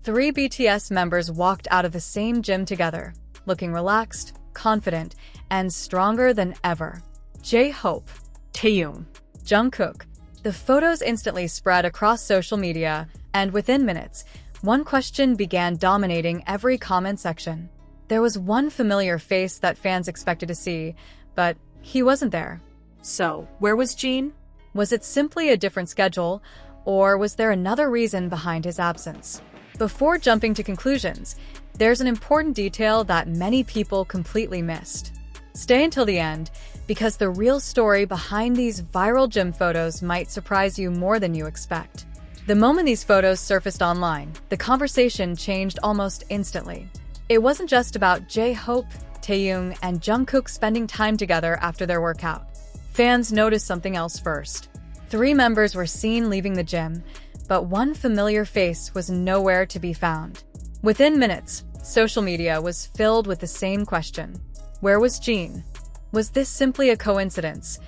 three BTS members walked out of the same gym together, looking relaxed, confident, and stronger than ever. J-Hope, Taehyung, Jungkook. The photos instantly spread across social media, and within minutes, one question began dominating every comment section. There was one familiar face that fans expected to see, but he wasn't there. So, where was Jin? Was it simply a different schedule, or was there another reason behind his absence? Before jumping to conclusions, there's an important detail that many people completely missed. Stay until the end, because the real story behind these viral gym photos might surprise you more than you expect. The moment these photos surfaced online, the conversation changed almost instantly. It wasn't just about J-Hope, Taehyung, and Jungkook spending time together after their workout. Fans noticed something else first. Three members were seen leaving the gym, but one familiar face was nowhere to be found. Within minutes, social media was filled with the same question. Where was Jin? Was this simply a coincidence?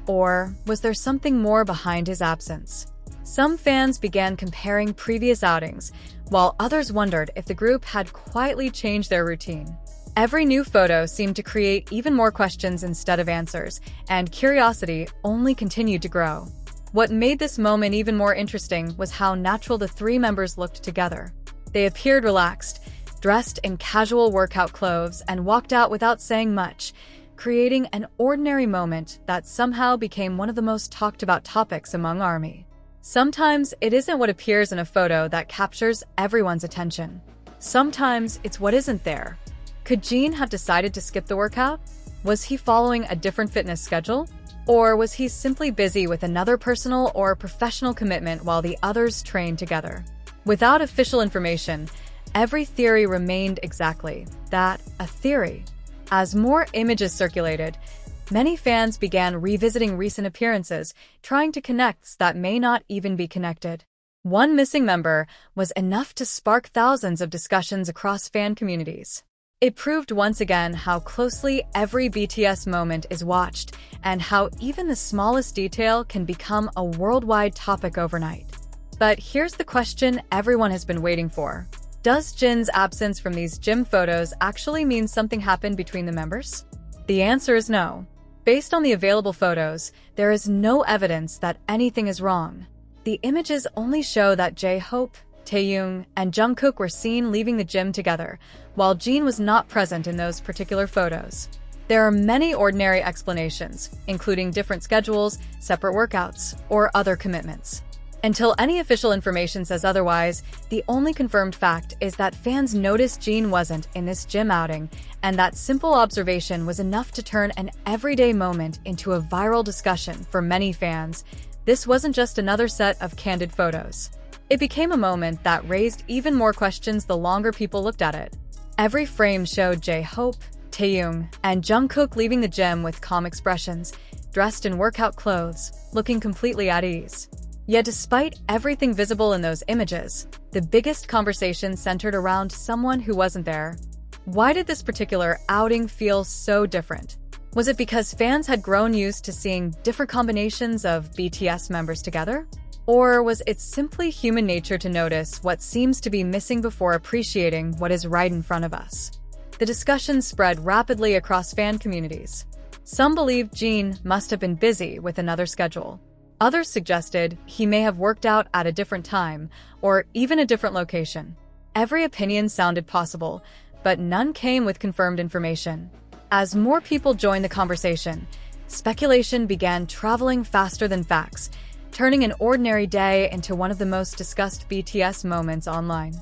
Or was there something more behind his absence? Some fans began comparing previous outings, while others wondered if the group had quietly changed their routine. Every new photo seemed to create even more questions instead of answers, and curiosity only continued to grow. What made this moment even more interesting was how natural the three members looked together. They appeared relaxed, dressed in casual workout clothes, and walked out without saying much, creating an ordinary moment that somehow became one of the most talked about topics among ARMY. Sometimes it isn't what appears in a photo that captures everyone's attention. Sometimes it's what isn't there. Could Jin have decided to skip the workout? Was he following a different fitness schedule? Or was he simply busy with another personal or professional commitment while the others trained together? Without official information, every theory remained exactly that, a theory. As more images circulated, many fans began revisiting recent appearances, trying to connect that may not even be connected. One missing member was enough to spark thousands of discussions across fan communities. It proved once again how closely every BTS moment is watched, and how even the smallest detail can become a worldwide topic overnight. But here's the question everyone has been waiting for. Does Jin's absence from these gym photos actually mean something happened between the members? The answer is no. Based on the available photos, there is no evidence that anything is wrong. The images only show that J-Hope, Taehyung, and Jungkook were seen leaving the gym together, while Jin was not present in those particular photos. There are many ordinary explanations, including different schedules, separate workouts, or other commitments. Until any official information says otherwise, the only confirmed fact is that fans noticed Jin wasn't in this gym outing, and that simple observation was enough to turn an everyday moment into a viral discussion for many fans. This wasn't just another set of candid photos. It became a moment that raised even more questions the longer people looked at it. Every frame showed J-Hope, Taehyung, and Jungkook leaving the gym with calm expressions, dressed in workout clothes, looking completely at ease. Yet despite everything visible in those images, the biggest conversation centered around someone who wasn't there. Why did this particular outing feel so different? Was it because fans had grown used to seeing different combinations of BTS members together? Or was it simply human nature to notice what seems to be missing before appreciating what is right in front of us? The discussion spread rapidly across fan communities. Some believed Jin must have been busy with another schedule. Others suggested he may have worked out at a different time, or even a different location. Every opinion sounded possible, but none came with confirmed information. As more people joined the conversation, speculation began traveling faster than facts, turning an ordinary day into one of the most discussed BTS moments online.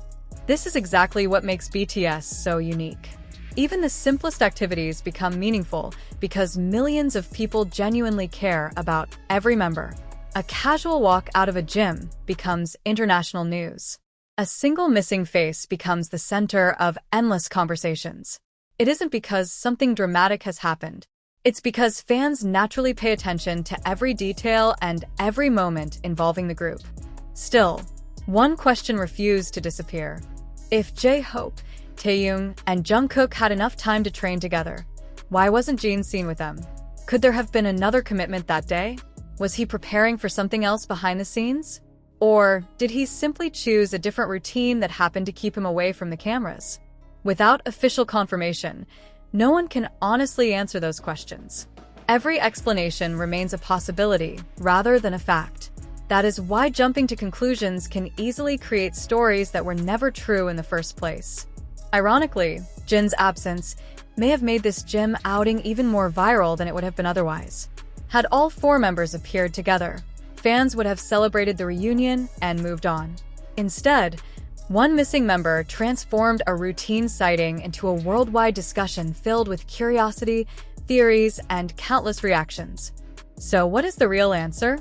This is exactly what makes BTS so unique. Even the simplest activities become meaningful because millions of people genuinely care about every member. A casual walk out of a gym becomes international news. A single missing face becomes the center of endless conversations. It isn't because something dramatic has happened. It's because fans naturally pay attention to every detail and every moment involving the group. Still, one question refused to disappear. If J-Hope, Taehyung, and Jungkook had enough time to train together, why wasn't Jin seen with them? Could there have been another commitment that day? Was he preparing for something else behind the scenes? Or did he simply choose a different routine that happened to keep him away from the cameras? Without official confirmation, no one can honestly answer those questions. Every explanation remains a possibility rather than a fact. That is why jumping to conclusions can easily create stories that were never true in the first place. Ironically, Jin's absence may have made this gym outing even more viral than it would have been otherwise. Had all 4 members appeared together, fans would have celebrated the reunion and moved on. Instead, one missing member transformed a routine sighting into a worldwide discussion filled with curiosity, theories, and countless reactions. So what is the real answer?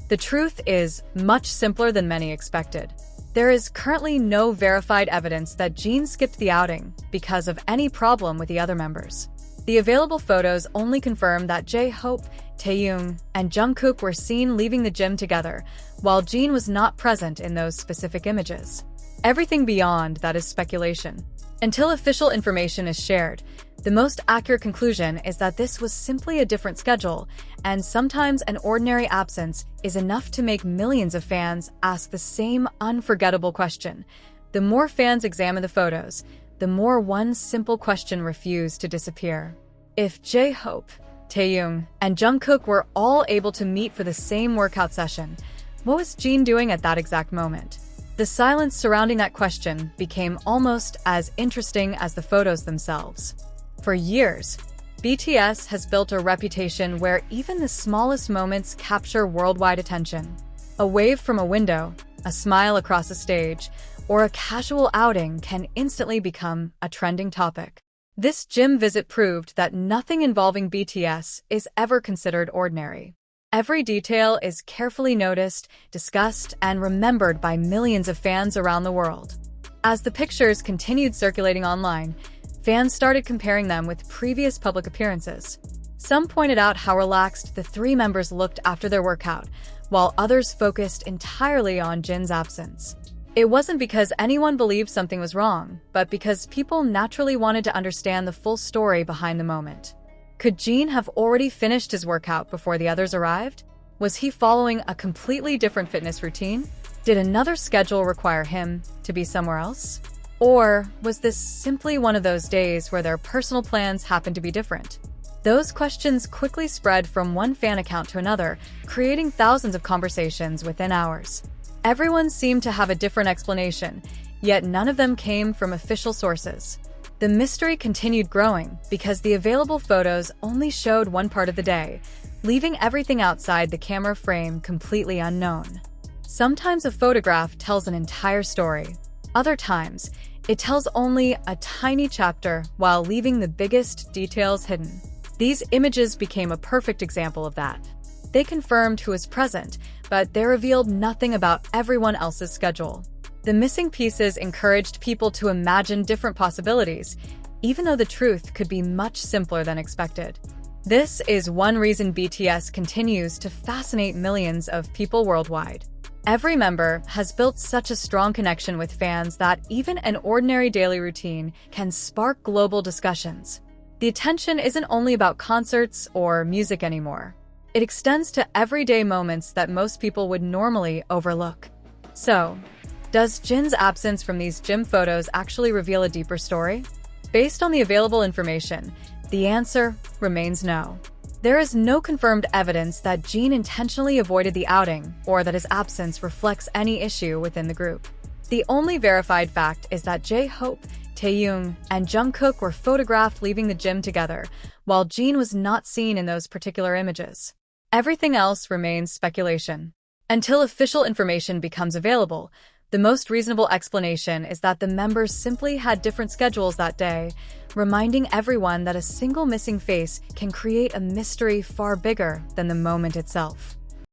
The truth is much simpler than many expected. There is currently no verified evidence that Jin skipped the outing because of any problem with the other members. The available photos only confirm that J-Hope, Taehyung, and Jungkook were seen leaving the gym together, while Jin was not present in those specific images. Everything beyond that is speculation. Until official information is shared, the most accurate conclusion is that this was simply a different schedule, and sometimes an ordinary absence is enough to make millions of fans ask the same unforgettable question. The more fans examine the photos, the more one simple question refused to disappear. If J-Hope, Taehyung, and Jungkook were all able to meet for the same workout session, what was Jin doing at that exact moment? The silence surrounding that question became almost as interesting as the photos themselves. For years, BTS has built a reputation where even the smallest moments capture worldwide attention. A wave from a window, a smile across a stage, or a casual outing can instantly become a trending topic. This gym visit proved that nothing involving BTS is ever considered ordinary. Every detail is carefully noticed, discussed, and remembered by millions of fans around the world. As the pictures continued circulating online, fans started comparing them with previous public appearances. Some pointed out how relaxed the 3 members looked after their workout, while others focused entirely on Jin's absence. It wasn't because anyone believed something was wrong, but because people naturally wanted to understand the full story behind the moment. Could Jin have already finished his workout before the others arrived? Was he following a completely different fitness routine? Did another schedule require him to be somewhere else? Or was this simply one of those days where their personal plans happened to be different? Those questions quickly spread from one fan account to another, creating thousands of conversations within hours. Everyone seemed to have a different explanation, yet none of them came from official sources. The mystery continued growing because the available photos only showed one part of the day, leaving everything outside the camera frame completely unknown. Sometimes a photograph tells an entire story. Other times, it tells only a tiny chapter while leaving the biggest details hidden. These images became a perfect example of that. They confirmed who was present, but they revealed nothing about everyone else's schedule. The missing pieces encouraged people to imagine different possibilities, even though the truth could be much simpler than expected. This is one reason BTS continues to fascinate millions of people worldwide. Every member has built such a strong connection with fans that even an ordinary daily routine can spark global discussions. The attention isn't only about concerts or music anymore. It extends to everyday moments that most people would normally overlook. So, does Jin's absence from these gym photos actually reveal a deeper story? Based on the available information, the answer remains no. There is no confirmed evidence that Jin intentionally avoided the outing or that his absence reflects any issue within the group. The only verified fact is that J-Hope, Taehyung, and Jungkook were photographed leaving the gym together, while Jin was not seen in those particular images. Everything else remains speculation. Until official information becomes available, the most reasonable explanation is that the members simply had different schedules that day, reminding everyone that a single missing face can create a mystery far bigger than the moment itself.